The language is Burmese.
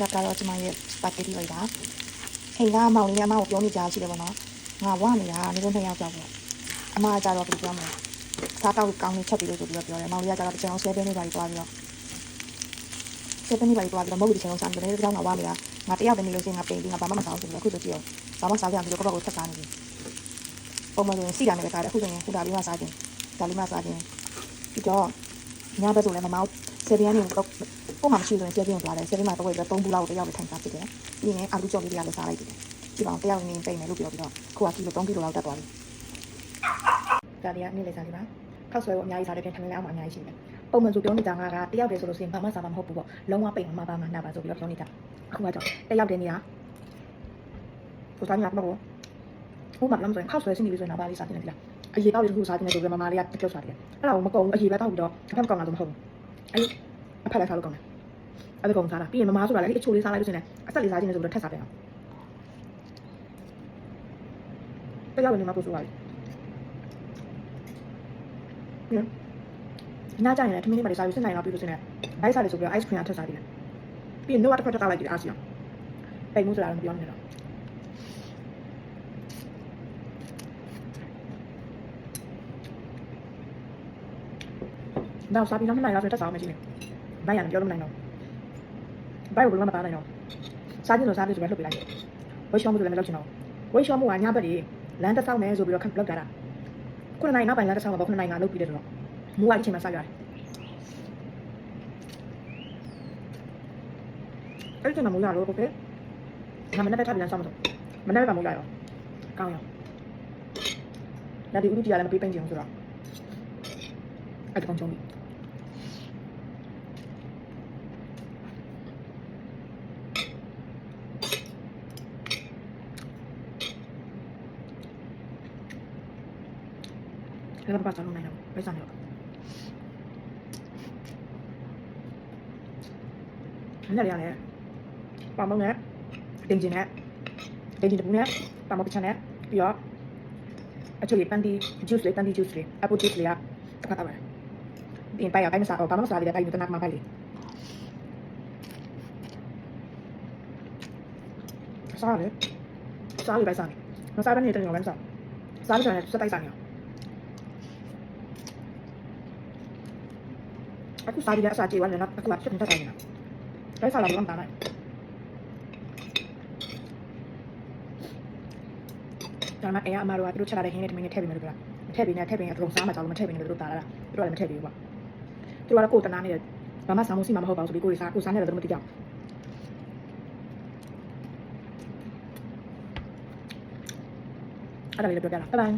ကတော့ကျွန်မရဲ့စပါဂက်တီလိုက်တာအိမ်ကမောင်လေးအမကိုပြောနေကြရှိတယ်ပေါ့နော်ငါဝနေတာနေတော့2ယောက်ကြောက်ပေါ့အမကကြတော့ဘယ်လိုပြောမလဲစားတော့ကောင်းနေချက်ပြီးလို့ဆိုပြီးတော့ပြောတယ်မောင်လေးကကြတော့ကျွန်တော်7နေပါပြီးသွားပြီးတော့7နေပါပြီးသွားပြီးတော့မဟုတ်ဘူးဒီချိန်လုံးစားနေတယ်ဒီကြောင်ကဝနေတာငါတယောက်တည်းနေလို့ရှိရင်ငါပိန်ပြီးငါဘာမှမစားဘူးဆိုပြီးအခုဆိုကြည့်ရောဘာမှစားကြပြီးတော့ကောက်ကိုထက်စားနေပြီပုံမှန်ဆိုရင်စီတာနဲ့ပဲစားတယ်အခုဆိုရင်ခုဒါလေးမှစားခြင်းဒါလေးမှစားခြင်းပြီးတော့ညဘက်ဆိုလည်းမမောက်7ရက်နေကိုပုံမှန်မရှိဆိုရင်7ရက်သွားတယ်7ရက်မှတော့3ဘူးလောက်တယောက်ပဲထိုင်စားဖြစ်တယ်ပြီးရင်အာလူကြော်လေးတွေကလည်းစားလိုက်တယ်ဒီကောင်တယောက်နေပိန်မယ်လို့ပြောပြီးတော့ခုကကီလို3ကီလိုလောက်တက်သွားပြီဒါလေးကနေ့လေစားလေးပါခောက်ဆွဲဖို့အများကြီးစားတဲ့ပြင်ထမင်းလည်းအောင်အများကြီးရှိတယ်ပုံမှန်ဆိုပြောနေတာကတယောက်တည်းဆိုလို့ရှိရင်ဘာမှစားမှာမဟုတ်ဘူးပေါ့လုံးဝပိန်မှာပါမှာနှာပါဆိုပြီးတော့ပြောနေတာအခုကတော့တယောက်တည်းနေတာကိုစားနေတာမဟုတ်ဘူးဥပမာလည်းဆိုရင်ခောက်ဆွဲစီးနေပြီဆိုရင်နောက်ပါလေးစားနေတယ်လားအရေတောက်လေးတစ်ခုစားနေတယ်ဆိုပြီးမမလေးကပြောစားတယ်အဲ့ဒါကိုမကုန်ဘူးအရေပဲတောက်ပြီးတော့အဖက်မကောင်လာဆိုမဟုတ်ဘူးအဲ့အဖက်လည်းစားလို့ကောင်းတယ်အဲ့ဒါကောင်စားတာပြီးရင်မမဆိုတာလည်းအချိုလေးစားလိုက်လို့ရှိရင်အသက်လေးစားခြင်းနဲ့ဆိုပြီးတော့ထက်စားတယ်တယောက်နေမှာပို့ဆိုပါလိမ့်နားကြရင်လည်းထမင်းလေးပါလေးစားပြီးစစ်နိုင်တော့ပြီးလို့ရှိရင်ဘိုက်စားလေးဆိုပြီးတော့ ice cream ထက်စားတယ်ပြီးရင်နှုတ်ကတစ်ခါတက်လိုက်ပြီးအားစီအောင်ပိတ်မှုဆိုတာလည်းမပြောနေတော့တော့စားပြီးတော့မနိုင်တော့တက်စားအောင်မရှိဘူးဘိုက်ရတယ်ပြောလို့မနိုင်တော့ဘိုက်ကိုဘယ်လိုမှမသားနိုင်တော့စားခြင်းလို့စားပြီးဆိုပြီးလှုပ်ပြလိုက်တယ်ဝိတ်ရှောင်းမှုဆိုလည်းမလုပ်ချင်တော့ဝိတ်ရှောင်းမှုကညဘက်ကြီးလမ်းတစ်ဆောက်မယ်ဆိုပြီးတော့လောက်ကြတာခုနနိုင်နောက်ပိုင်းလမ်းတစ်ဆောက်မှာပေါ့ခုနနိုင်ငါလုပ်ပြီးတယ်ဆိုတော့မူကအချိန်မှဆောက်ရတယ်အဲ့ဒီမှာမူရလို့โอเคငါမနေ့ကထားပြီးလမ်းဆောက်မှာဆိုမနေ့ကမူရရောကောင်းရောဒါဒီဥဒ္ဒတိရလည်းမပေးပင်းချင်ဘူးဆိုတော့အဲ့ကောင်ချုံးပြီแล้วก็จะลงในน้ำไม่สั่นหรอกนี่อะไรอะไรปลาหมึกเนี่ยเด้งจีนเนี่ยเด้งจีนตะปูเนี่ยปลาหมึกพิชานเนี่ยပြီးတော့အချိုလေးပန်းတီ juice လေးပန်းတီ juice လေး apple juice လေးကတစ်ခါတော့ပါတယ်ဒီပိုင်ရပိုင်မစားဘာမှမစားလေးတဲ့ပိုင်ယူတနာမှာပိုင်လေးစားလေစားလေးပိုင်စားမစားတဲ့နေ့တည်းရောပဲစားစားလို့ဆိုရင်စက်တိုက်စားနေအခုစားပြီးလည်းအစားကြေသွားတယ်နော်အခုကချက်တင်တက်ဆိုင်နေတာဒါစားလာတော့မတားနိုင်ဒါမှအမတို့ကသူတို့ချက်လာတဲ့ဟင်းနဲ့တမင်းနဲ့ထည့်ပြီးမယ်လို့ပြောတာမထည့်ပြီးနဲ့ထည့်ပြီးအကုန်စားမှကြောက်လို့မထည့်ပြီးနဲ့တို့တားလာတာသူတို့လည်းမထည့်ပြီးဘူးကွာသူတို့ကကိုယ်တနာနေတယ်ဘာမှစားမှုစီမှမဟုတ်ပါဘူးဆိုပြီးကိုယ်စားနေတယ်တို့မသိကြဘူးအဲ့ဒါလေးပြောပြတာဘိုင်ဘိုင်